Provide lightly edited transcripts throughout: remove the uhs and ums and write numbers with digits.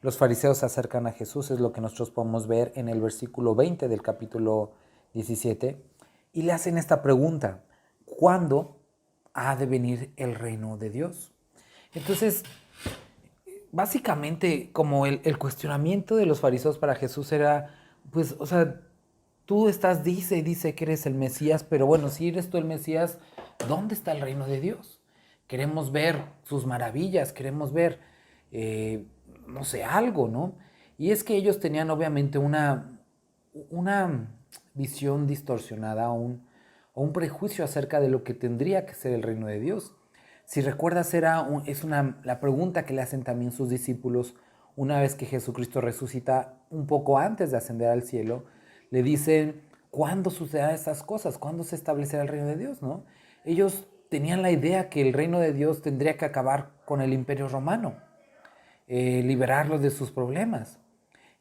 Los fariseos se acercan a Jesús, es lo que nosotros podemos ver en el versículo 20 del capítulo 17, y le hacen esta pregunta: ¿cuándo ha de venir el reino de Dios? Entonces, básicamente, como el cuestionamiento de los fariseos para Jesús era, pues, o sea, tú estás, dice que eres el Mesías, pero bueno, si eres tú el Mesías, ¿dónde está el reino de Dios? Queremos ver sus maravillas, queremos ver, no sé, algo, ¿no? Y es que ellos tenían obviamente una visión distorsionada o un prejuicio acerca de lo que tendría que ser el reino de Dios. Si recuerdas, la pregunta que le hacen también sus discípulos una vez que Jesucristo resucita un poco antes de ascender al cielo. Le dicen: ¿cuándo sucederán estas cosas? ¿Cuándo se establecerá el reino de Dios? ¿No? Ellos tenían la idea que el reino de Dios tendría que acabar con el imperio romano, liberarlos de sus problemas.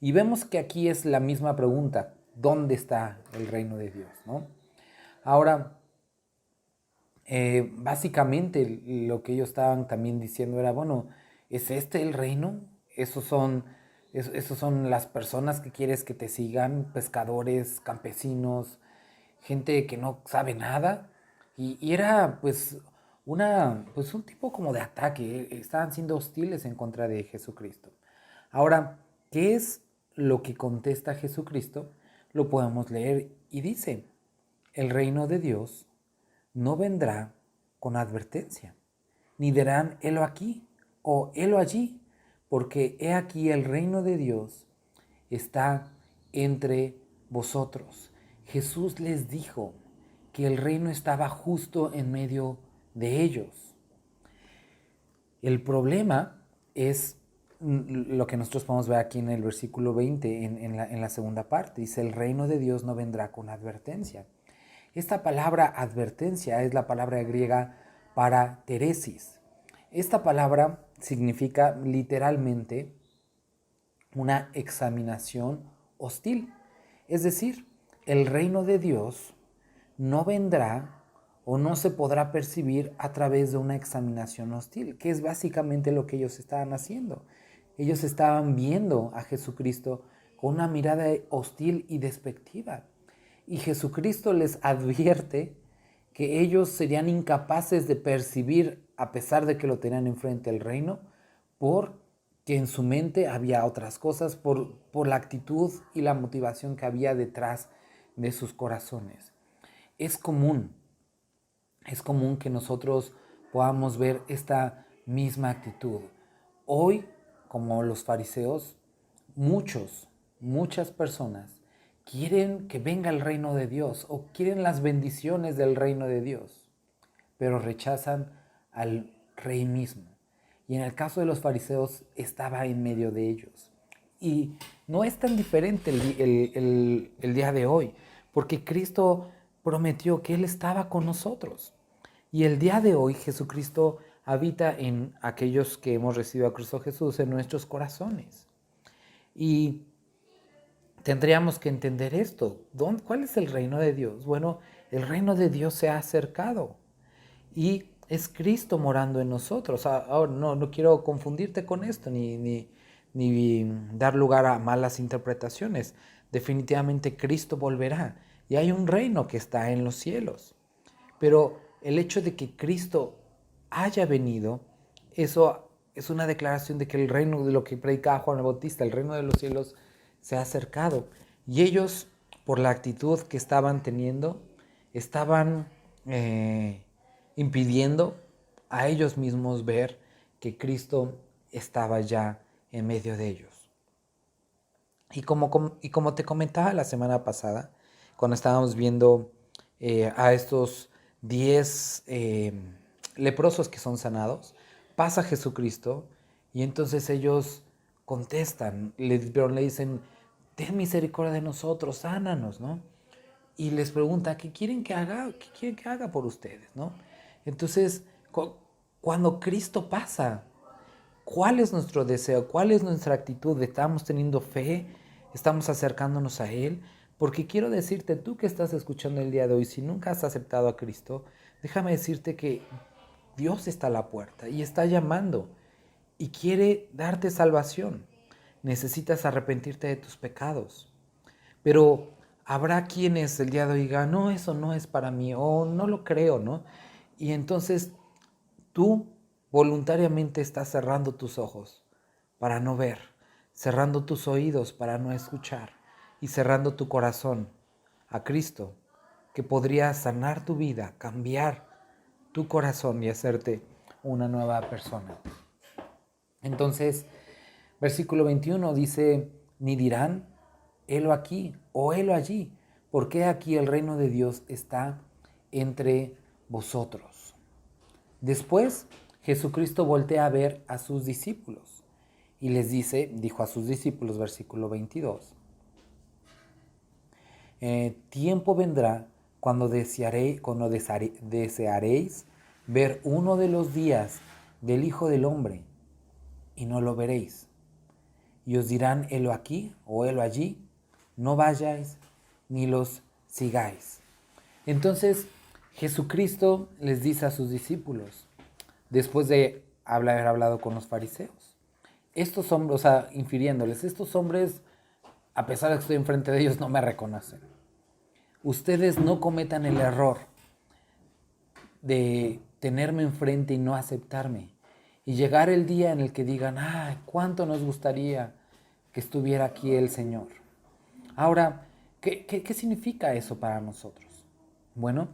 Y vemos que aquí es la misma pregunta: ¿dónde está el reino de Dios? ¿No? Ahora, básicamente lo que ellos estaban también diciendo era, bueno, ¿es este el reino? Esos son las personas que quieres que te sigan, pescadores, campesinos, gente que no sabe nada. Y era pues un tipo como de ataque, estaban siendo hostiles en contra de Jesucristo. Ahora, ¿qué es lo que contesta Jesucristo? Lo podemos leer y dice: el reino de Dios no vendrá con advertencia, ni dirán helo aquí o helo allí, porque he aquí el reino de Dios está entre vosotros. Jesús les dijo que el reino estaba justo en medio de ellos. El problema es lo que nosotros podemos ver aquí en el versículo 20, en la segunda parte. Dice: el reino de Dios no vendrá con advertencia. Esta palabra advertencia es la palabra griega para teresis. Esta palabra significa literalmente una examinación hostil. Es decir, el reino de Dios no vendrá o no se podrá percibir a través de una examinación hostil, que es básicamente lo que ellos estaban haciendo. Ellos estaban viendo a Jesucristo con una mirada hostil y despectiva. Y Jesucristo les advierte que ellos serían incapaces de percibir, a pesar de que lo tenían enfrente, el reino, porque en su mente había otras cosas, por la actitud y la motivación que había detrás de sus corazones. Es común que nosotros podamos ver esta misma actitud. Hoy, como los fariseos, muchas personas quieren que venga el reino de Dios o quieren las bendiciones del reino de Dios, pero rechazan al rey mismo. Y en el caso de los fariseos, estaba en medio de ellos. Y no es tan diferente el día de hoy, porque Cristo prometió que Él estaba con nosotros. Y el día de hoy Jesucristo habita en aquellos que hemos recibido a Cristo Jesús, en nuestros corazones. Y tendríamos que entender esto. ¿Cuál es el reino de Dios? Bueno, el reino de Dios se ha acercado y es Cristo morando en nosotros. Ahora, no quiero confundirte con esto ni dar lugar a malas interpretaciones. Definitivamente Cristo volverá y hay un reino que está en los cielos. Pero el hecho de que Cristo haya venido, eso es una declaración de que el reino, de lo que predicaba Juan el Bautista, el reino de los cielos se ha acercado. Y ellos, por la actitud que estaban teniendo, estaban impidiendo a ellos mismos ver que Cristo estaba ya en medio de ellos. Y como te comentaba la semana pasada, cuando estábamos viendo a estos 10 leprosos que son sanados, pasa Jesucristo y entonces ellos contestan, pero le dicen: ten misericordia de nosotros, sánanos, ¿no? Y les pregunta: ¿qué quieren que haga? ¿Qué quieren que haga por ustedes, no? Entonces, cuando Cristo pasa, ¿cuál es nuestro deseo? ¿Cuál es nuestra actitud? ¿Estamos teniendo fe? ¿Estamos acercándonos a Él? Porque quiero decirte, tú que estás escuchando el día de hoy, si nunca has aceptado a Cristo, déjame decirte que Dios está a la puerta y está llamando y quiere darte salvación. Necesitas arrepentirte de tus pecados. Pero habrá quienes el día de hoy digan, no, eso no es para mí, o no lo creo, ¿no? Y entonces tú voluntariamente estás cerrando tus ojos para no ver, cerrando tus oídos para no escuchar y cerrando tu corazón a Cristo, que podría sanar tu vida, cambiar tu corazón y hacerte una nueva persona. Entonces, versículo 21 dice, ni dirán, helo aquí o helo allí, porque aquí el reino de Dios está entre vosotros. Después, Jesucristo voltea a ver a sus discípulos y les dijo a sus discípulos, versículo 22, tiempo vendrá cuando desearéis ver uno de los días del Hijo del Hombre y no lo veréis. Y os dirán, helo aquí o helo allí, no vayáis ni los sigáis. Entonces Jesucristo les dice a sus discípulos, después de haber hablado con los fariseos, estos hombres, o sea, infiriéndoles, estos hombres, a pesar de que estoy enfrente de ellos, no me reconocen. Ustedes no cometan el error de tenerme enfrente y no aceptarme. Y llegar el día en el que digan, ¡ay, cuánto nos gustaría que estuviera aquí el Señor! Ahora, ¿qué significa eso para nosotros? Bueno,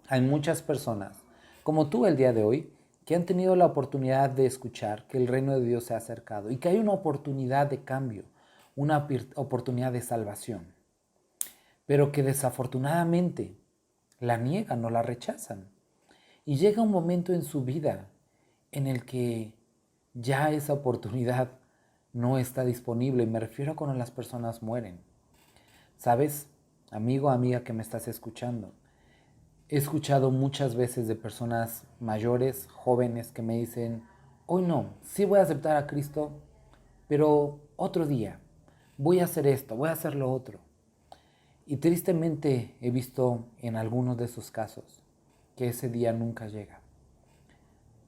hay muchas personas, como tú el día de hoy, que han tenido la oportunidad de escuchar que el reino de Dios se ha acercado y que hay una oportunidad de cambio, una oportunidad de salvación, pero que desafortunadamente la niegan o la rechazan. Y llega un momento en su vida en el que ya esa oportunidad no está disponible. Y me refiero a cuando las personas mueren. ¿Sabes, amigo o amiga que me estás escuchando? He escuchado muchas veces de personas mayores, jóvenes, que me dicen, hoy no, sí voy a aceptar a Cristo, pero otro día. Voy a hacer esto, voy a hacer lo otro. Y tristemente he visto en algunos de esos casos que ese día nunca llega.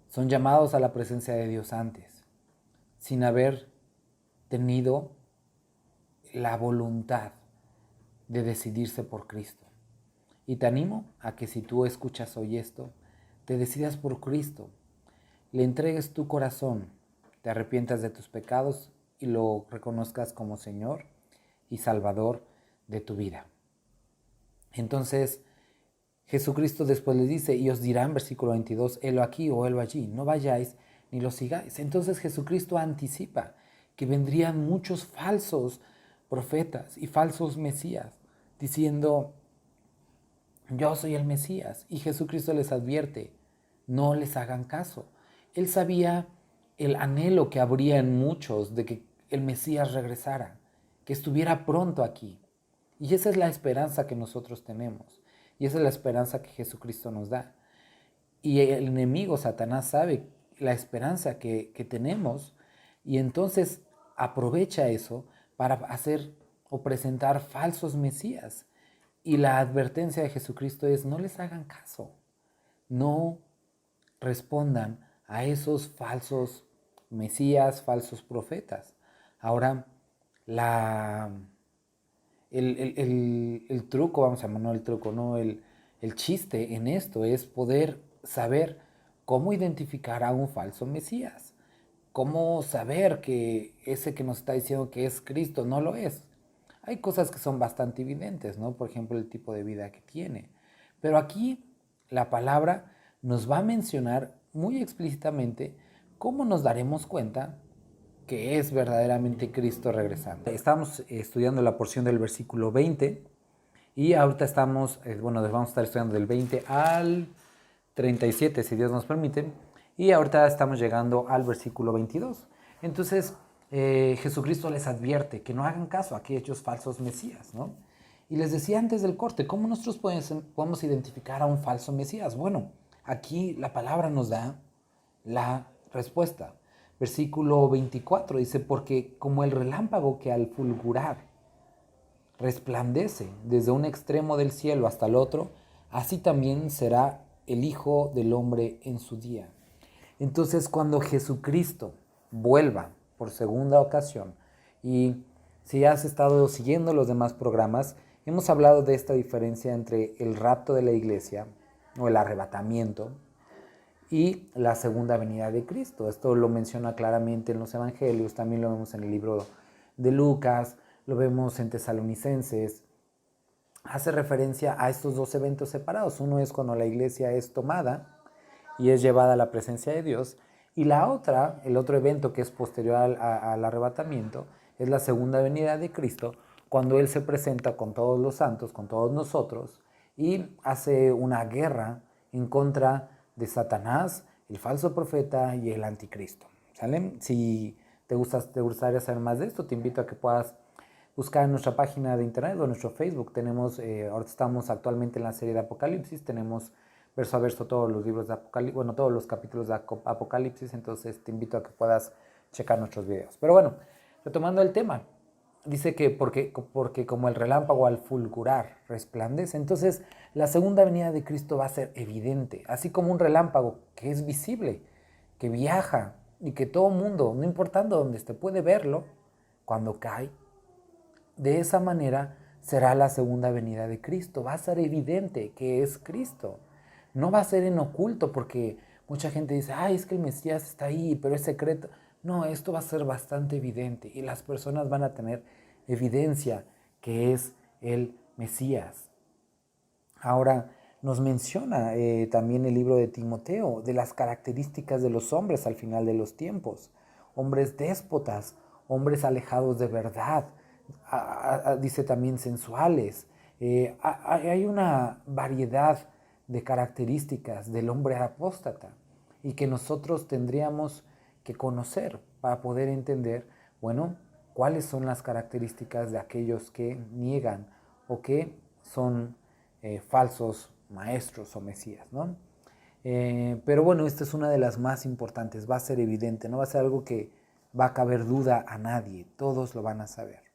Son llamados a la presencia de Dios antes, sin haber tenido la voluntad de decidirse por Cristo. Y te animo a que si tú escuchas hoy esto, te decidas por Cristo, le entregues tu corazón, te arrepientas de tus pecados y lo reconozcas como Señor y Salvador de tu vida. Entonces, Jesucristo después les dice, y os dirán, versículo 22, helo aquí o helo allí, no vayáis ni lo sigáis. Entonces Jesucristo anticipa que vendrían muchos falsos profetas y falsos mesías, diciendo, yo soy el Mesías. Y Jesucristo les advierte, no les hagan caso. Él sabía el anhelo que habría en muchos de que el Mesías regresara, que estuviera pronto aquí. Y esa es la esperanza que nosotros tenemos. Y esa es la esperanza que Jesucristo nos da. Y el enemigo, Satanás, sabe la esperanza que tenemos y entonces aprovecha eso para hacer o presentar falsos mesías. Y la advertencia de Jesucristo es, no les hagan caso, no respondan a esos falsos mesías, falsos profetas. Ahora, el truco, vamos a llamar, no el truco, no, el chiste en esto es poder saber cómo identificar a un falso Mesías, cómo saber que ese que nos está diciendo que es Cristo no lo es. Hay cosas que son bastante evidentes, ¿no? Por ejemplo, el tipo de vida que tiene. Pero aquí la palabra nos va a mencionar muy explícitamente cómo nos daremos cuenta que es verdaderamente Cristo regresando. Estamos estudiando la porción del versículo 20 y ahorita estamos, vamos a estar estudiando del 20 al 37, si Dios nos permite, y ahorita estamos llegando al versículo 22. Entonces, Jesucristo les advierte que no hagan caso a aquellos falsos mesías, ¿no? Y les decía antes del corte, ¿cómo nosotros podemos identificar a un falso mesías? Bueno, aquí la palabra nos da la respuesta. Versículo 24 dice, porque como el relámpago que al fulgurar resplandece desde un extremo del cielo hasta el otro, así también será el Hijo del Hombre en su día. Entonces, cuando Jesucristo vuelva por segunda ocasión, y si has estado siguiendo los demás programas, hemos hablado de esta diferencia entre el rapto de la iglesia o el arrebatamiento y la segunda venida de Cristo. Esto lo menciona claramente en los evangelios, también lo vemos en el libro de Lucas, lo vemos en Tesalonicenses. Hace referencia a estos dos eventos separados. Uno es cuando la iglesia es tomada y es llevada a la presencia de Dios, y la otra, el otro evento que es posterior al arrebatamiento, es la segunda venida de Cristo, cuando Él se presenta con todos los santos, con todos nosotros, y hace una guerra en contra de Satanás, el falso profeta y el anticristo. ¿Sale? Si te gustaría saber más de esto, te invito a que puedas buscar en nuestra página de internet o en nuestro Facebook. Ahora estamos actualmente en la serie de Apocalipsis, tenemos verso a verso todos los libros de Apocalipsis, bueno, todos los capítulos de Apocalipsis, entonces te invito a que puedas checar nuestros videos. Pero bueno, retomando el tema, dice que porque como el relámpago al fulgurar resplandece, entonces la segunda venida de Cristo va a ser evidente, así como un relámpago que es visible, que viaja y que todo mundo, no importando dónde esté, puede verlo cuando cae. De esa manera será la segunda venida de Cristo. Va a ser evidente que es Cristo. No va a ser en oculto, porque mucha gente dice, ay, es que el Mesías está ahí, pero es secreto. No, esto va a ser bastante evidente y las personas van a tener evidencia que es el Mesías. Ahora nos menciona también el libro de Timoteo de las características de los hombres al final de los tiempos. Hombres déspotas, hombres alejados de verdad, dice también sensuales. Hay una variedad de características del hombre apóstata y que nosotros tendríamos que conocer para poder entender, bueno, cuáles son las características de aquellos que niegan o que son falsos maestros o mesías, ¿no? Pero bueno, esta es una de las más importantes, va a ser evidente, no va a ser algo que va a caber duda a nadie, todos lo van a saber.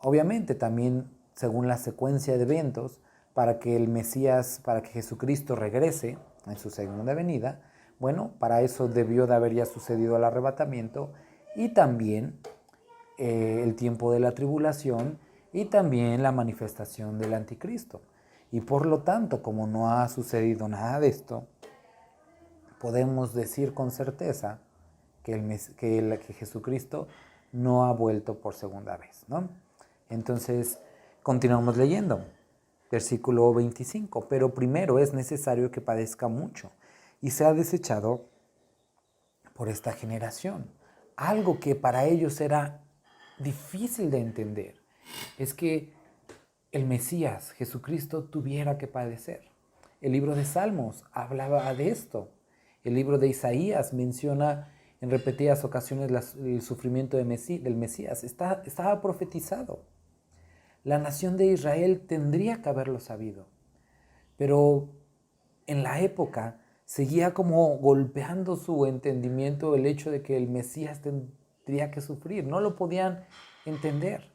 Obviamente también según la secuencia de eventos, para que el Mesías, para que Jesucristo regrese en su segunda venida, bueno, para eso debió de haber ya sucedido el arrebatamiento y también el tiempo de la tribulación y también la manifestación del anticristo. Y por lo tanto, como no ha sucedido nada de esto, podemos decir con certeza que Jesucristo no ha vuelto por segunda vez, ¿no? Entonces, continuamos leyendo. Versículo 25. Pero primero es necesario que padezca mucho y sea desechado por esta generación. Algo que para ellos era difícil de entender es que el Mesías, Jesucristo, tuviera que padecer. El libro de Salmos hablaba de esto. El libro de Isaías menciona en repetidas ocasiones el sufrimiento del Mesías. Estaba profetizado. La nación de Israel tendría que haberlo sabido, pero en la época seguía como golpeando su entendimiento el hecho de que el Mesías tendría que sufrir. No lo podían entender.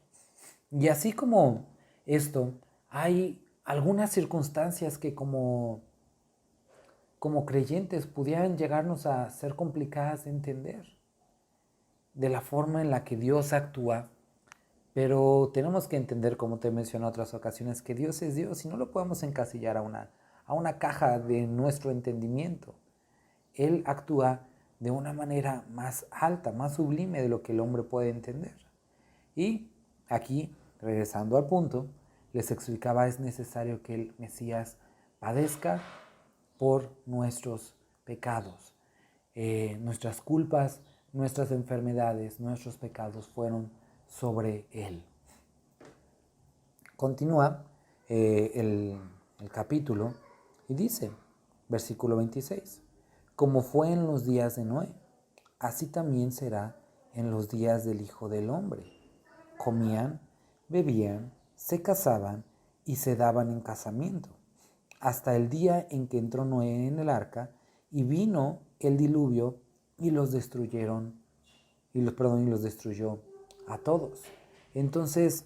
Y así como esto, hay algunas circunstancias que como creyentes pudieran llegarnos a ser complicadas de entender, de la forma en la que Dios actúa. Pero tenemos que entender, como te mencioné en otras ocasiones, que Dios es Dios y no lo podemos encasillar a una caja de nuestro entendimiento. Él actúa de una manera más alta, más sublime de lo que el hombre puede entender. Y aquí, regresando al punto, les explicaba, es necesario que el Mesías padezca por nuestros pecados. Nuestras culpas, nuestras enfermedades, nuestros pecados fueron sobre él. Continúa el capítulo y dice, versículo 26, como fue en los días de Noé, así también será en los días del Hijo del Hombre. Comían, bebían, se casaban y se daban en casamiento, hasta el día en que entró Noé en el arca y vino el diluvio y los destruyó a todos. Entonces,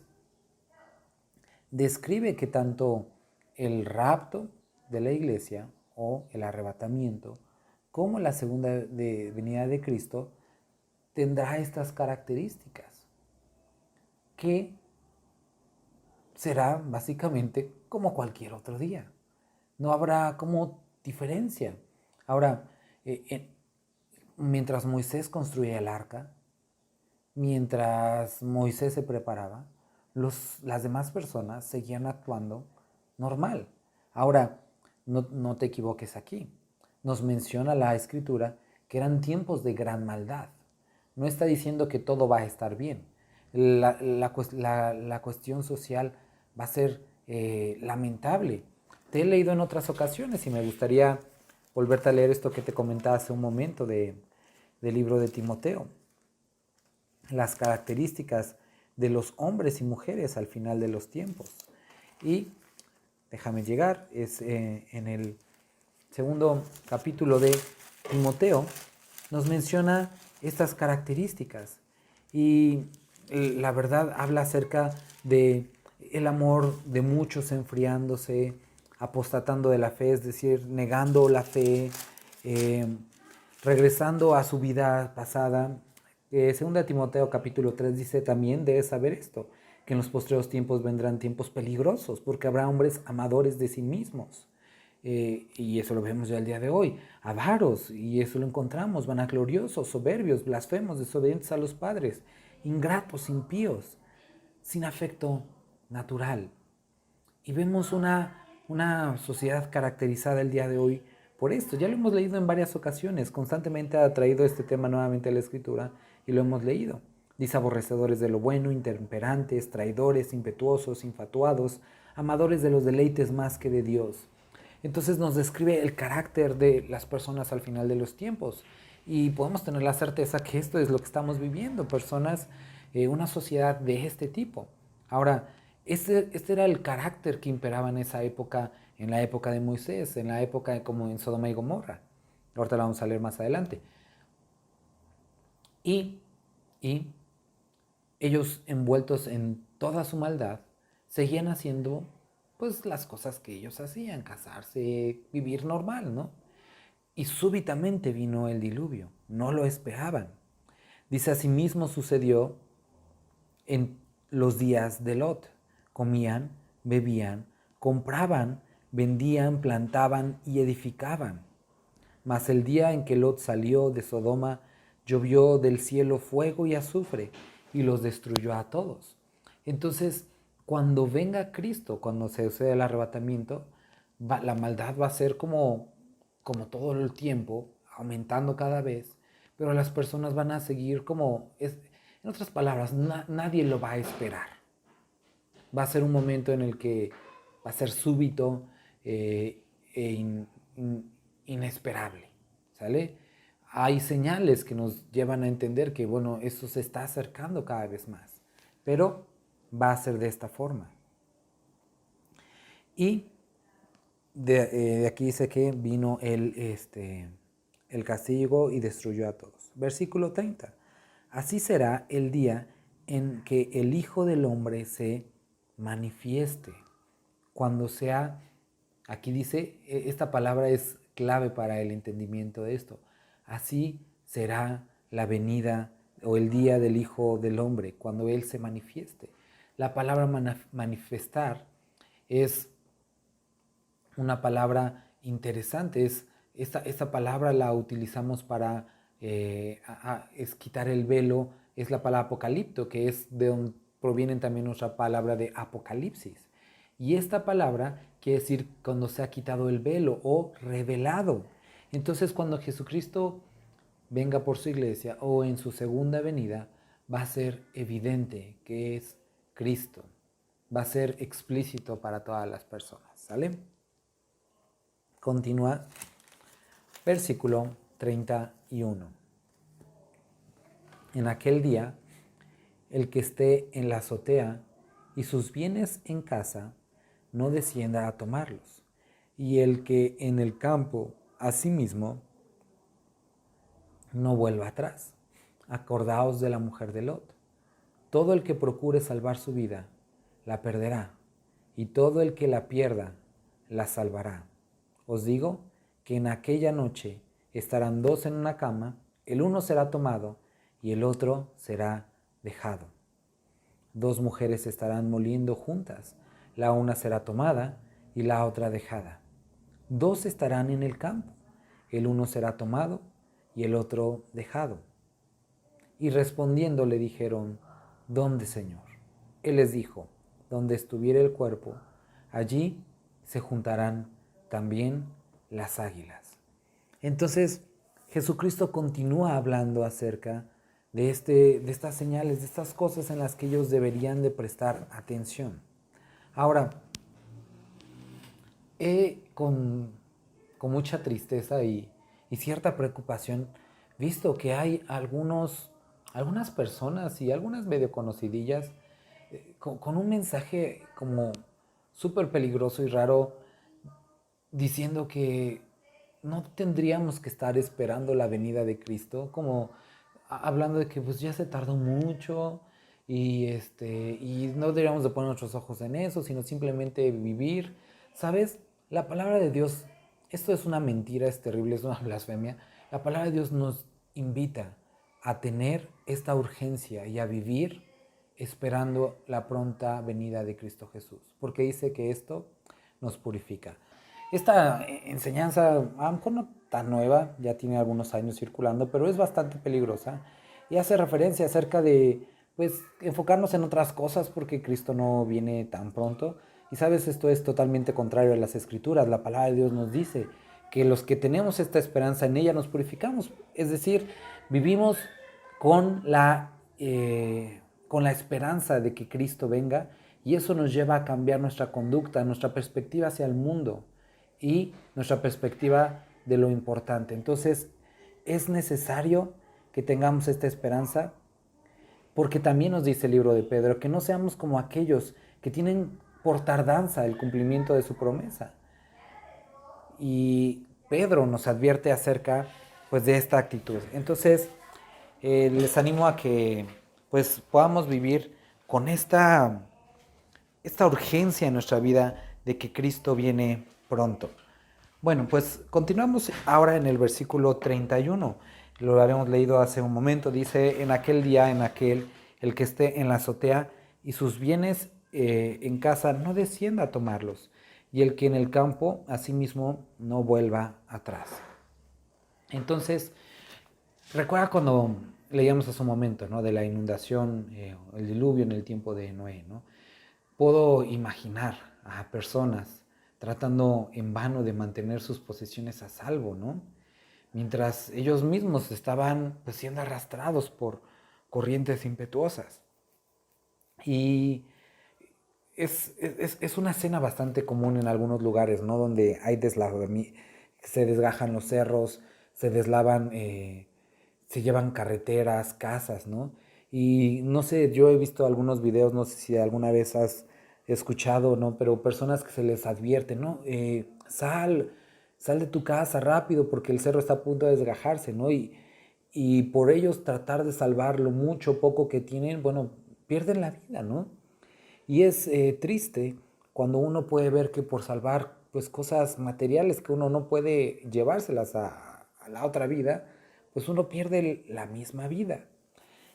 describe que tanto el rapto de la iglesia o el arrebatamiento, como la segunda venida de Cristo, tendrá estas características, que será básicamente como cualquier otro día. No habrá como diferencia. Ahora, mientras Moisés construía el arca, mientras Moisés se preparaba, las demás personas seguían actuando normal. Ahora, no te equivoques aquí. Nos menciona la Escritura que eran tiempos de gran maldad. No está diciendo que todo va a estar bien. La cuestión social va a ser lamentable. Te he leído en otras ocasiones y me gustaría volverte a leer esto que te comentaba hace un momento del libro de Timoteo. Las características de los hombres y mujeres al final de los tiempos. Y déjame llegar, es en el segundo capítulo de Timoteo, nos menciona estas características. Y la verdad habla acerca de el amor de muchos enfriándose, apostatando de la fe, es decir, negando la fe, regresando a su vida pasada. Segunda Timoteo capítulo 3 dice también, debes saber esto, que en los postreros tiempos vendrán tiempos peligrosos, porque habrá hombres amadores de sí mismos. Y eso lo vemos ya el día de hoy. Avaros, y eso lo encontramos, vanagloriosos, soberbios, blasfemos, desobedientes a los padres, ingratos, impíos, sin afecto natural. Y vemos una sociedad caracterizada el día de hoy por esto. Ya lo hemos leído en varias ocasiones. Constantemente ha traído este tema nuevamente a la Escritura y lo hemos leído. Dice: aborrecedores de lo bueno, intemperantes, traidores, impetuosos, infatuados, amadores de los deleites más que de Dios. Entonces nos describe el carácter de las personas al final de los tiempos. Y podemos tener la certeza que esto es lo que estamos viviendo. Personas, una sociedad de este tipo. Ahora, este era el carácter que imperaba en esa época, en la época de Moisés, en la época como en Sodoma y Gomorra. Ahorita la vamos a leer más adelante. Y ellos, envueltos en toda su maldad, seguían haciendo pues las cosas que ellos hacían, casarse, vivir normal, ¿no? Y súbitamente vino el diluvio, no lo esperaban. Dice: asimismo sucedió en los días de Lot. Comían, bebían, compraban, vendían, plantaban y edificaban. Mas el día en que Lot salió de Sodoma, llovió del cielo fuego y azufre y los destruyó a todos. Entonces, cuando venga Cristo, cuando se suceda el arrebatamiento, la maldad va a ser como todo el tiempo, aumentando cada vez, pero las personas van a seguir en otras palabras, nadie lo va a esperar. Va a ser un momento en el que va a ser súbito inesperable, ¿sale? Hay señales que nos llevan a entender que, bueno, eso se está acercando cada vez más, pero va a ser de esta forma. Y de aquí dice que vino el castigo y destruyó a todos. Versículo 30. Así será el día en que el Hijo del Hombre se manifieste. Cuando sea, aquí dice, esta palabra es clave para el entendimiento de esto. Así será la venida o el día del Hijo del Hombre, cuando Él se manifieste. La palabra manifestar es una palabra interesante. Esta palabra la utilizamos para es quitar el velo. Es la palabra apocalipto, que es de donde proviene también nuestra palabra de apocalipsis. Y esta palabra quiere decir cuando se ha quitado el velo o revelado. Entonces, cuando Jesucristo venga por su iglesia o en su segunda venida, va a ser evidente que es Cristo. Va a ser explícito para todas las personas, ¿sale? Continúa, versículo 31. En aquel día, el que esté en la azotea y sus bienes en casa, no descienda a tomarlos. Y el que en el campo, asimismo, no vuelva atrás. Acordaos de la mujer de Lot. Todo el que procure salvar su vida, la perderá. Y todo el que la pierda, la salvará. Os digo que en aquella noche estarán dos en una cama, el uno será tomado y el otro será dejado. Dos mujeres estarán moliendo juntas, la una será tomada y la otra dejada. Dos estarán en el campo, el uno será tomado y el otro dejado. Y respondiendo le dijeron, ¿dónde, Señor? Él les dijo, donde estuviera el cuerpo, allí se juntarán también las águilas. Entonces, Jesucristo continúa hablando acerca de estas señales, de estas cosas en las que ellos deberían de prestar atención. Ahora, con mucha tristeza y cierta preocupación visto que hay algunas personas y algunas medio conocidillas con un mensaje como súper peligroso y raro diciendo que no tendríamos que estar esperando la venida de Cristo, como hablando de que pues ya se tardó mucho y no deberíamos de poner nuestros ojos en eso, sino simplemente vivir. ¿Sabes? La palabra de Dios, esto es una mentira, es terrible, es una blasfemia. La palabra de Dios nos invita a tener esta urgencia y a vivir esperando la pronta venida de Cristo Jesús, porque dice que esto nos purifica. Esta enseñanza, a lo mejor no tan nueva, ya tiene algunos años circulando, pero es bastante peligrosa y hace referencia acerca de, pues, enfocarnos en otras cosas porque Cristo no viene tan pronto. Y sabes, esto es totalmente contrario a las Escrituras. La palabra de Dios nos dice que los que tenemos esta esperanza en ella nos purificamos. Es decir, vivimos con con la esperanza de que Cristo venga y eso nos lleva a cambiar nuestra conducta, nuestra perspectiva hacia el mundo y nuestra perspectiva de lo importante. Entonces, es necesario que tengamos esta esperanza porque también nos dice el libro de Pedro que no seamos como aquellos que tienen por tardanza el cumplimiento de su promesa. Y Pedro nos advierte acerca pues de esta actitud. Entonces, les animo a que pues podamos vivir con esta urgencia en nuestra vida de que Cristo viene pronto. Bueno, pues continuamos ahora en el versículo 31. Lo habíamos leído hace un momento. Dice, en aquel día, el que esté en la azotea y sus bienes en casa no descienda a tomarlos, y el que en el campo, asimismo, no vuelva atrás. Entonces, recuerda cuando leíamos hace un momento, ¿no?, de la inundación, el diluvio en el tiempo de Noé, ¿no? Puedo imaginar a personas tratando en vano de mantener sus posesiones a salvo, ¿no? Mientras ellos mismos estaban pues, siendo arrastrados por corrientes impetuosas. Y es una escena bastante común en algunos lugares, ¿no? Donde hay deslavamiento, se desgajan los cerros, se deslavan, se llevan carreteras, casas, ¿no? Y no sé, yo he visto algunos videos, no sé si alguna vez has escuchado, ¿no? Pero personas que se les advierte, ¿no? Sal de tu casa rápido porque el cerro está a punto de desgajarse, ¿no? Y por ellos tratar de salvar lo mucho o poco que tienen, bueno, pierden la vida, ¿no? Y es triste cuando uno puede ver que por salvar pues cosas materiales que uno no puede llevárselas a la otra vida, pues uno pierde la misma vida.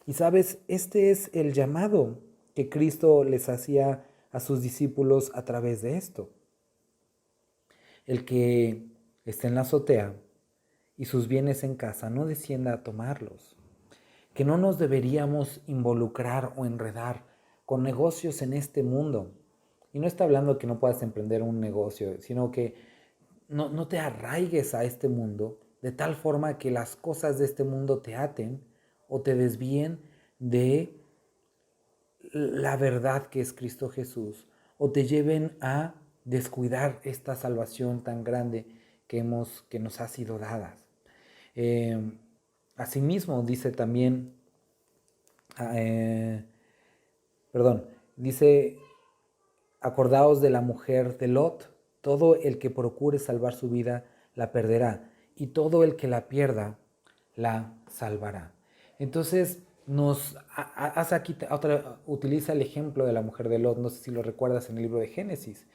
Y sabes, este es el llamado que Cristo les hacía a sus discípulos a través de esto. El que esté en la azotea y sus bienes en casa no descienda a tomarlos. Que no nos deberíamos involucrar o enredar con negocios en este mundo. Y no está hablando que no puedas emprender un negocio, sino que no te arraigues a este mundo de tal forma que las cosas de este mundo te aten o te desvíen de la verdad que es Cristo Jesús o te lleven a descuidar esta salvación tan grande que nos ha sido dada. Asimismo, dice también, dice, acordaos de la mujer de Lot, todo el que procure salvar su vida la perderá, y todo el que la pierda la salvará. Entonces, hace aquí utiliza el ejemplo de la mujer de Lot, no sé si lo recuerdas en el libro de Génesis.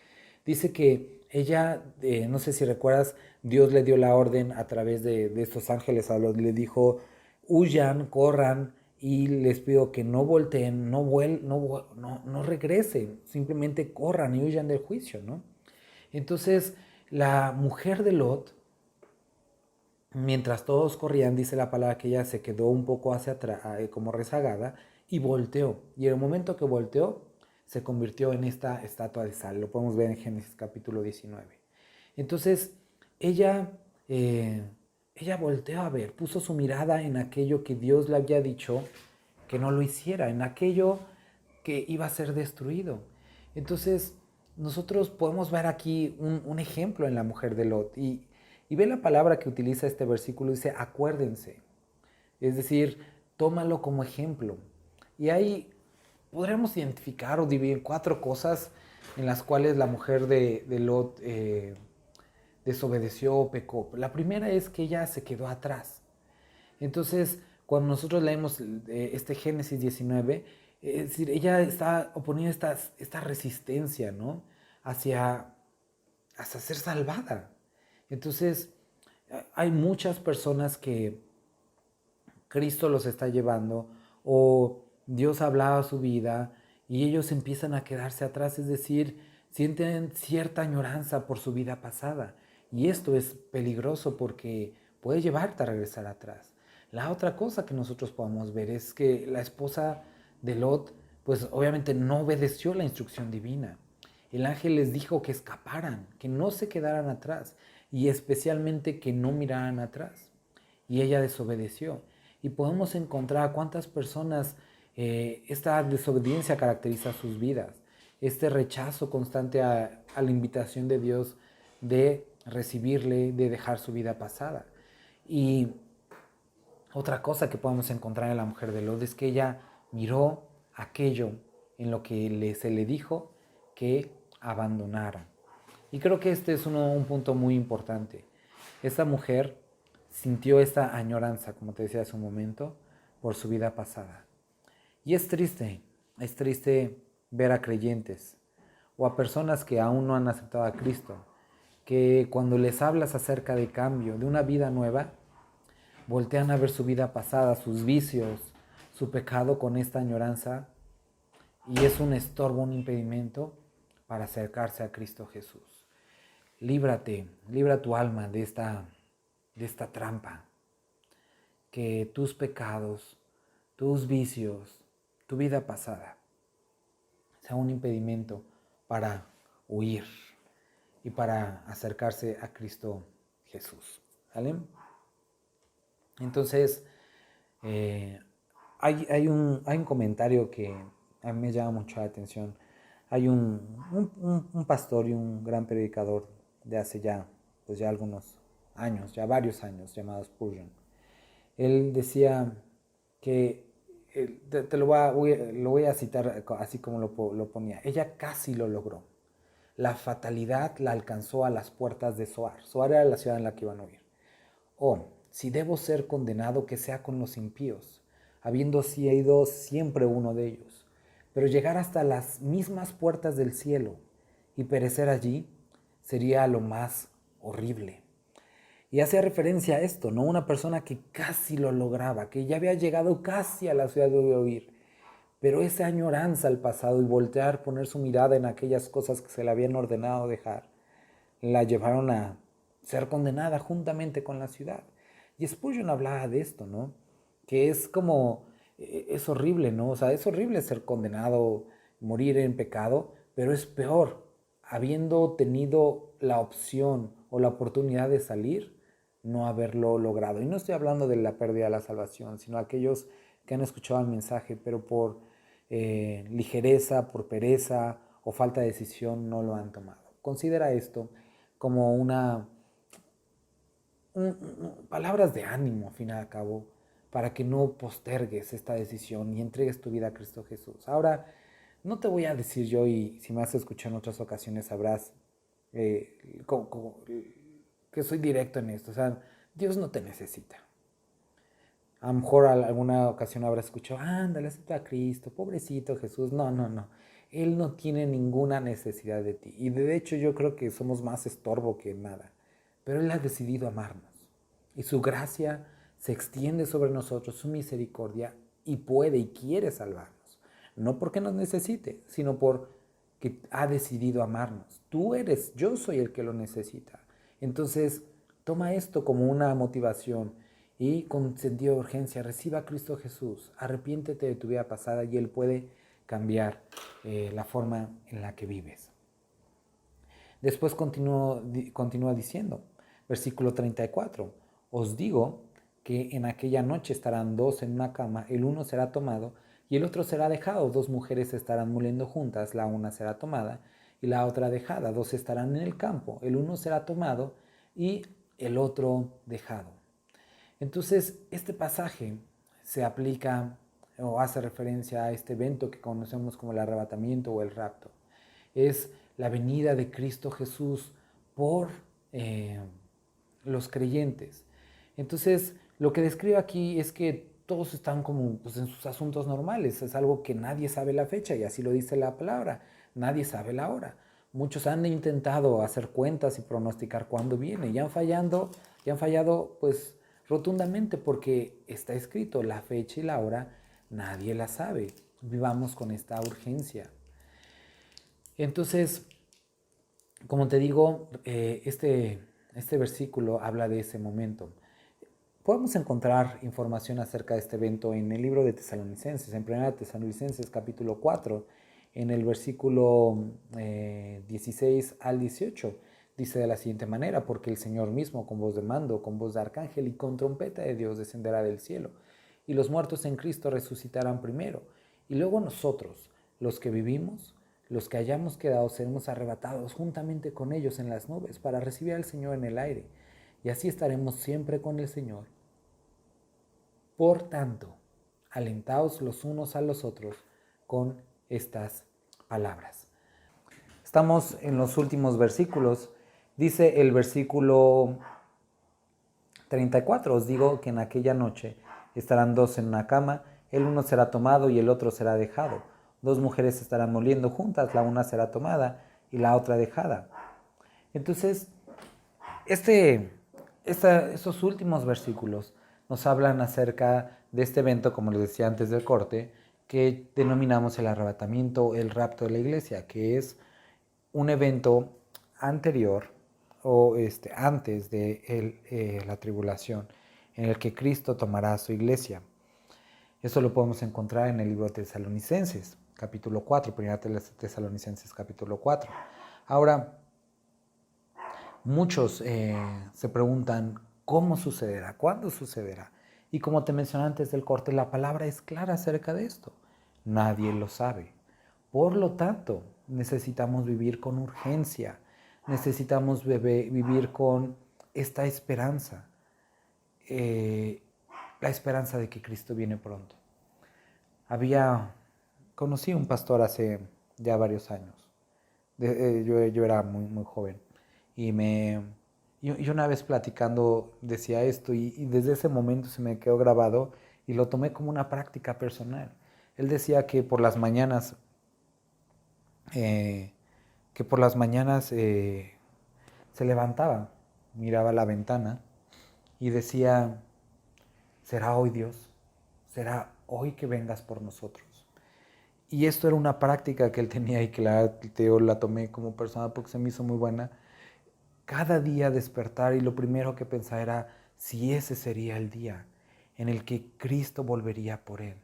Dice que ella, no sé si recuerdas, Dios le dio la orden a través de estos ángeles, le dijo, huyan, corran, y les pido que no volteen, no regresen, simplemente corran y huyan del juicio, ¿no? Entonces, la mujer de Lot, mientras todos corrían, dice la palabra que ella se quedó un poco hacia atrás, como rezagada, y volteó. Y en el momento que volteó, se convirtió en esta estatua de sal. Lo podemos ver en Génesis capítulo 19. Entonces, ella, eh, ella volteó a ver, puso su mirada en aquello que Dios le había dicho que no lo hiciera, en aquello que iba a ser destruido. Entonces, nosotros podemos ver aquí un ejemplo en la mujer de Lot. Y ve la palabra que utiliza este versículo, dice acuérdense. Es decir, tómalo como ejemplo. Y ahí podremos identificar o dividir 4 cosas en las cuales la mujer de Lot desobedeció o pecó. La primera es que ella se quedó atrás. Entonces, cuando nosotros leemos este Génesis 19, es decir, ella está oponiendo esta resistencia, ¿no? Hacia, hacia ser salvada. Entonces, hay muchas personas que Cristo los está llevando o Dios ha hablado a su vida y ellos empiezan a quedarse atrás, es decir, sienten cierta añoranza por su vida pasada. Y esto es peligroso porque puede llevarte a regresar atrás. La otra cosa que nosotros podemos ver es que la esposa de Lot, pues obviamente no obedeció la instrucción divina. El ángel les dijo que escaparan, que no se quedaran atrás y especialmente que no miraran atrás. Y ella desobedeció. Y podemos encontrar cuántas personas esta desobediencia caracteriza sus vidas, este rechazo constante a la invitación de Dios de recibirle, de dejar su vida pasada. Y otra cosa que podemos encontrar en la mujer de Lot es que ella miró aquello en lo que se le dijo que abandonara. Y creo que este es un punto muy importante. Esta mujer sintió esta añoranza, como te decía hace un momento, por su vida pasada. Y es triste ver a creyentes o a personas que aún no han aceptado a Cristo, que cuando les hablas acerca de cambio, de una vida nueva, voltean a ver su vida pasada, sus vicios, su pecado con esta añoranza y es un estorbo, un impedimento para acercarse a Cristo Jesús. Líbrate, libra tu alma de esta trampa, que tus pecados, tus vicios, tu vida pasada sea un impedimento para huir y para acercarse a Cristo Jesús. ¿Vale? Entonces, hay un comentario que a mí me llama mucho la atención. Hay un pastor y un gran predicador de hace ya, pues ya algunos años, ya varios años, llamado Spurgeon. Él decía que, te lo voy a citar así como lo ponía, ella casi lo logró. La fatalidad la alcanzó a las puertas de Zoar. Zoar era la ciudad en la que iban a huir. Oh, si debo ser condenado, que sea con los impíos, habiendo sido siempre uno de ellos. Pero llegar hasta las mismas puertas del cielo y perecer allí sería lo más horrible. Y hace referencia a esto, ¿no? Una persona que casi lo lograba, que ya había llegado casi a la ciudad de huir, pero esa añoranza al pasado y voltear, poner su mirada en aquellas cosas que se le habían ordenado dejar, la llevaron a ser condenada juntamente con la ciudad. Y Spurgeon hablaba de esto, ¿no? Que es como, es horrible, ¿no? O sea, es horrible ser condenado, morir en pecado, pero es peor, habiendo tenido la opción o la oportunidad de salir, no haberlo logrado. Y no estoy hablando de la pérdida de la salvación, sino aquellos que han escuchado el mensaje, pero por ligereza, por pereza o falta de decisión no lo han tomado. Considera esto como palabras de ánimo, al fin y al cabo, para que no postergues esta decisión y entregues tu vida a Cristo Jesús. Ahora, no te voy a decir yo, y si me has escuchado en otras ocasiones sabrás que soy directo en esto. O sea, Dios no te necesita. A lo mejor alguna ocasión habrás escuchado, ándale, acepta a Cristo, pobrecito Jesús. No, no, no. Él no tiene ninguna necesidad de ti. Y de hecho yo creo que somos más estorbo que nada. Pero Él ha decidido amarnos. Y su gracia se extiende sobre nosotros, su misericordia, y puede y quiere salvarnos. No porque nos necesite, sino porque ha decidido amarnos. Yo soy el que lo necesita. Entonces, toma esto como una motivación y con sentido de urgencia, reciba a Cristo Jesús, arrepiéntete de tu vida pasada y Él puede cambiar la forma en la que vives. Después continúa diciendo, versículo 34, os digo que en aquella noche estarán dos en una cama, el uno será tomado y el otro será dejado. Dos mujeres estarán moliendo juntas, la una será tomada y la otra dejada. Dos estarán en el campo, el uno será tomado y el otro dejado. Entonces, este pasaje se aplica o hace referencia a este evento que conocemos como el arrebatamiento o el rapto. Es la venida de Cristo Jesús por los creyentes. Entonces, lo que describe aquí es que todos están como pues, en sus asuntos normales. Es algo que nadie sabe la fecha y así lo dice la palabra. Nadie sabe la hora. Muchos han intentado hacer cuentas y pronosticar cuándo viene y han fallado pues rotundamente porque está escrito la fecha y la hora, nadie la sabe. Vivamos con esta urgencia. Entonces, como te digo, este versículo habla de ese momento. Podemos encontrar información acerca de este evento en el libro de Tesalonicenses, en 1 Tesalonicenses capítulo 4, en el versículo 16 al 18. Dice de la siguiente manera, porque el Señor mismo con voz de mando, con voz de arcángel y con trompeta de Dios descenderá del cielo, y los muertos en Cristo resucitarán primero, y luego nosotros, los que vivimos, los que hayamos quedado, seremos arrebatados juntamente con ellos en las nubes para recibir al Señor en el aire, y así estaremos siempre con el Señor. Por tanto, alentaos los unos a los otros con estas palabras. Estamos en los últimos versículos. Dice el versículo 34, os digo que en aquella noche estarán dos en una cama, el uno será tomado y el otro será dejado. Dos mujeres estarán moliendo juntas, la una será tomada y la otra dejada. Entonces, estos últimos versículos nos hablan acerca de este evento, como les decía antes del corte, que denominamos el arrebatamiento, el rapto de la iglesia, que es un evento anterior o antes de la tribulación, en el que Cristo tomará a su iglesia. Eso lo podemos encontrar en el libro de Tesalonicenses, capítulo 4, 1 Tesalonicenses, capítulo 4. Ahora, muchos se preguntan, ¿cómo sucederá? ¿Cuándo sucederá? Y como te mencioné antes del corte, la palabra es clara acerca de esto. Nadie lo sabe. Por lo tanto, necesitamos vivir con urgencia. Necesitamos vivir con esta esperanza. La esperanza de que Cristo viene pronto. Conocí un pastor hace ya varios años. Yo era muy, muy joven. Y una vez platicando decía esto y desde ese momento se me quedó grabado y lo tomé como una práctica personal. Él decía que por las mañanas, se levantaba, miraba la ventana y decía, ¿será hoy Dios? ¿Será hoy que vengas por nosotros? Y esto era una práctica que él tenía y que la tomé como persona porque se me hizo muy buena. Cada día despertar y lo primero que pensaba era si ese sería el día en el que Cristo volvería por él.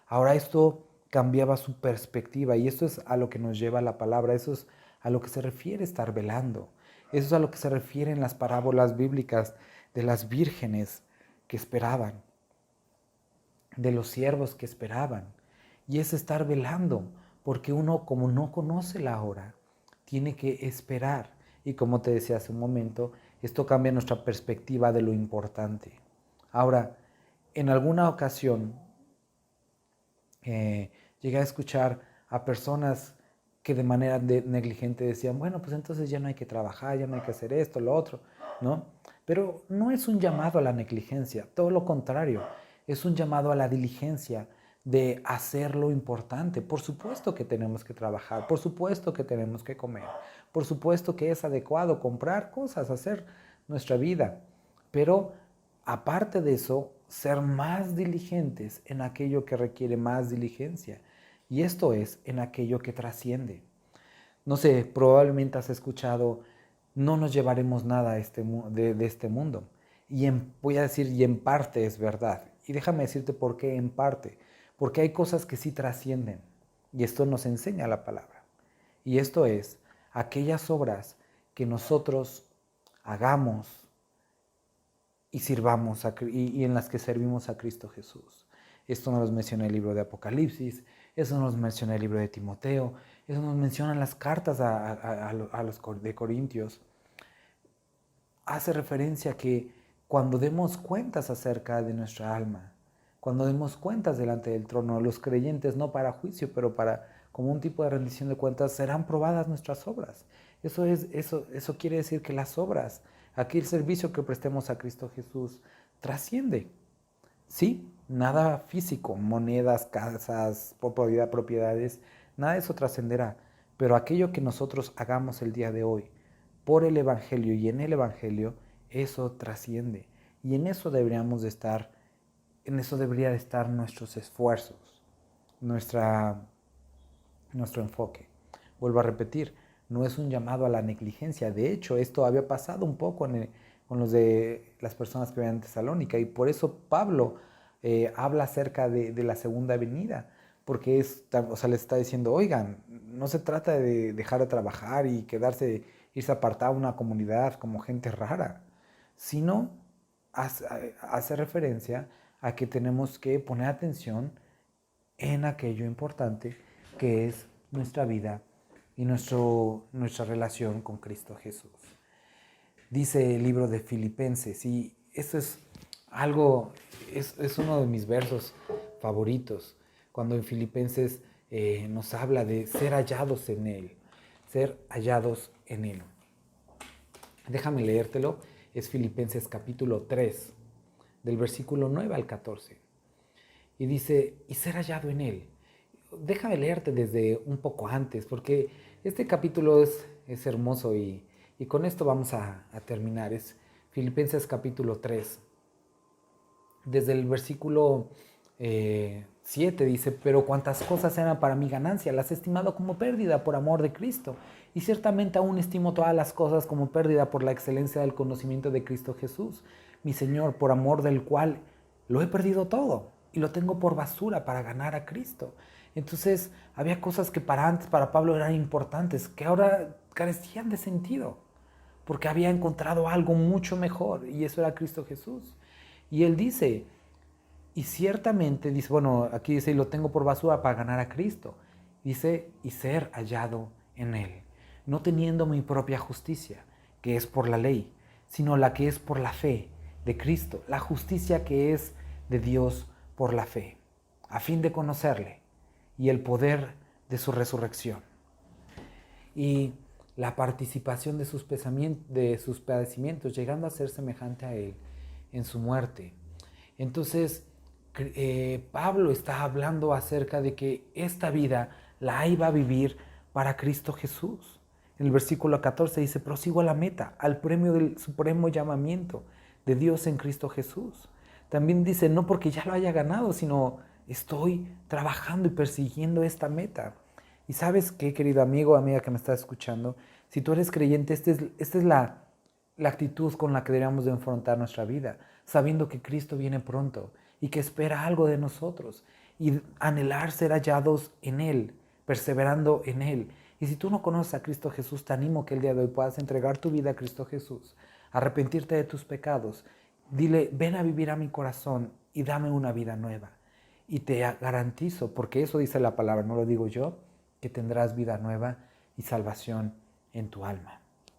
Ahora esto cambiaba su perspectiva y esto es a lo que nos lleva la palabra, eso es a lo que se refiere estar velando, eso es a lo que se refiere en las parábolas bíblicas de las vírgenes que esperaban, de los siervos que esperaban. Y es estar velando, porque uno como no conoce la hora, tiene que esperar. Y como te decía hace un momento, esto cambia nuestra perspectiva de lo importante. Ahora, en alguna ocasión llegué a escuchar a personas que de manera negligente decían, bueno, pues entonces ya no hay que trabajar, ya no hay que hacer esto, lo otro, ¿no? Pero no es un llamado a la negligencia, todo lo contrario, es un llamado a la diligencia de hacer lo importante. Por supuesto que tenemos que trabajar, por supuesto que tenemos que comer, por supuesto que es adecuado comprar cosas, hacer nuestra vida, pero aparte de eso, ser más diligentes en aquello que requiere más diligencia, y esto es en aquello que trasciende. No sé, probablemente has escuchado, no nos llevaremos nada de este mundo. Voy a decir, y en parte es verdad. Y déjame decirte por qué en parte. Porque hay cosas que sí trascienden. Y esto nos enseña la palabra. Y esto es aquellas obras que nosotros hagamos y sirvamos y en las que servimos a Cristo Jesús. Esto nos menciona el libro de Apocalipsis, eso nos menciona el libro de Timoteo, eso nos menciona las cartas a los de Corintios. Hace referencia a que cuando demos cuentas acerca de nuestra alma, cuando demos cuentas delante del trono, los creyentes no para juicio, pero para como un tipo de rendición de cuentas, serán probadas nuestras obras. Eso quiere decir que las obras, aquí el servicio que prestemos a Cristo Jesús, trasciende. Sí, nada físico, monedas, casas, propiedades, nada de eso trascenderá. Pero aquello que nosotros hagamos el día de hoy, por el Evangelio y en el Evangelio, eso trasciende. Y en eso deberíamos de estar, en eso debería de estar nuestros esfuerzos, nuestro enfoque. Vuelvo a repetir, no es un llamado a la negligencia. De hecho, esto había pasado un poco con los de las personas que vivían en Tesalónica, y por eso Pablo habla acerca de la segunda venida, porque les está diciendo, oigan, no se trata de dejar de trabajar y irse apartado a una comunidad como gente rara, sino hace referencia a que tenemos que poner atención en aquello importante que es nuestra vida y nuestra relación con Cristo Jesús. Dice el libro de Filipenses, y esto es algo, es uno de mis versos favoritos, cuando en Filipenses nos habla de ser hallados en Él, ser hallados en Él. Déjame leértelo, es Filipenses capítulo 3, del versículo 9 al 14. Y dice, y ser hallado en Él. Déjame leerte desde un poco antes, porque este capítulo es hermoso y con esto vamos a terminar. Es Filipenses capítulo 3. Desde el versículo 7 dice, pero cuantas cosas eran para mi ganancia, las he estimado como pérdida por amor de Cristo. Y ciertamente aún estimo todas las cosas como pérdida por la excelencia del conocimiento de Cristo Jesús, mi Señor, por amor del cual lo he perdido todo y lo tengo por basura para ganar a Cristo. Entonces había cosas que antes para Pablo eran importantes, que ahora carecían de sentido, porque había encontrado algo mucho mejor, y eso era Cristo Jesús. Y él dice, y ciertamente, dice, bueno, aquí dice, y lo tengo por basura para ganar a Cristo. Dice, y ser hallado en Él, no teniendo mi propia justicia, que es por la ley, sino la que es por la fe de Cristo, la justicia que es de Dios por la fe, a fin de conocerle y el poder de su resurrección y la participación de sus padecimientos, llegando a ser semejante a Él en su muerte. Entonces, Pablo está hablando acerca de que esta vida la iba a vivir para Cristo Jesús. En el versículo 14 dice, prosigo a la meta, al premio del supremo llamamiento de Dios en Cristo Jesús. También dice, no porque ya lo haya ganado, sino estoy trabajando y persiguiendo esta meta. Y sabes qué, querido amigo o amiga que me estás escuchando, si tú eres creyente, esta es la actitud con la que deberíamos de enfrentar nuestra vida, sabiendo que Cristo viene pronto y que espera algo de nosotros, y anhelar ser hallados en Él, perseverando en Él. Y si tú no conoces a Cristo Jesús, te animo que el día de hoy puedas entregar tu vida a Cristo Jesús, arrepentirte de tus pecados. Dile, ven a vivir a mi corazón y dame una vida nueva. Y te garantizo, porque eso dice la palabra, no lo digo yo, que tendrás vida nueva y salvación en tu alma.